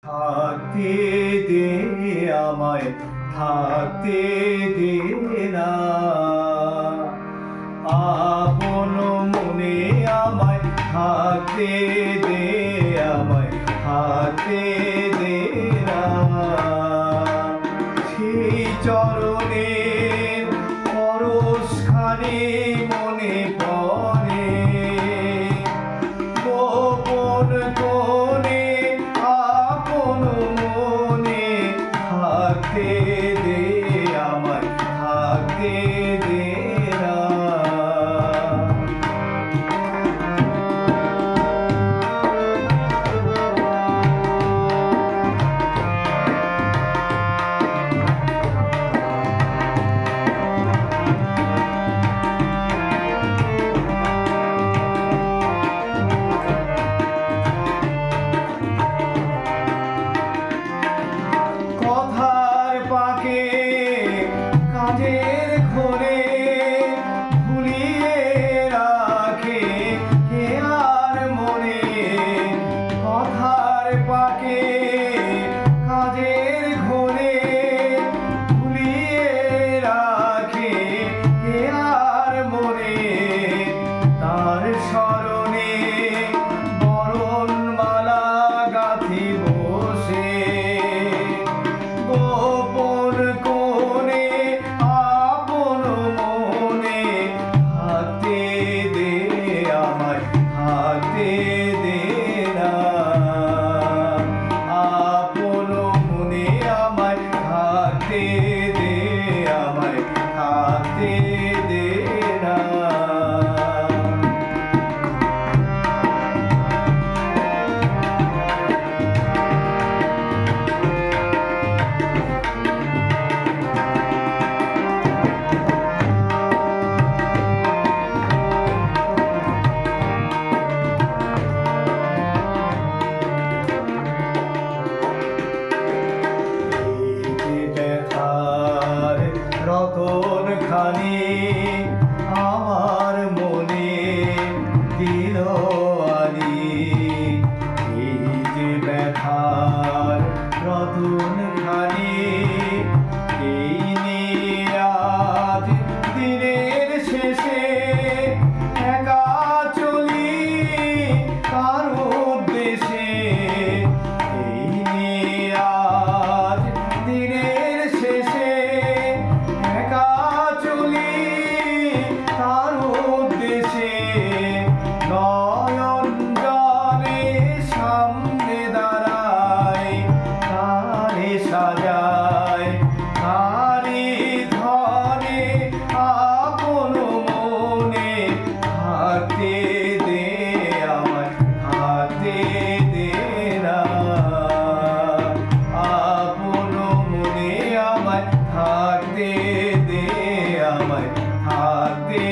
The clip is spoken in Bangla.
থাকতে দে আমায়, থাকতে দে না আপন মনে আমায়, থাকতে দে আমায়, থাকতে দে না সেই চরণের পরশখানি মনে পড়ে গোপন কোণে আপন মনে থাকতে দে আমায়, থাকতে দে না কথার পাকে কাজের ঘরে ভুলিয়ে রাখে কে আর মনে কথার পাকে কাজের ঘরে ভুলিয়ে রাখে কে আর মনে তার স্মরণে বরণমালা গাঁথি বসে গোপন কোণে আপন মনে থাকতে দে আমায়, থাকতে দে না আপন মনে আমায়, থাকতে দে আমায়, থাকতে দে না রতন খানি আমার মনে দিল আনি এই যে ব্যথার রতন খানি এই নিয়ে আজ দিনের শেষে একা চলি তার উদ্দেশে এই নিয়ে আজ দিনের শেষে তার উদ্দেশে নয়ন জলে সামনে দাঁড়ায় তারে সাজায় তারি ধরে আপন মনে থাকতে দে আমায়, থাকতে দে না আপন মনে আমায়, থাকতে দে আমায়, থাকতে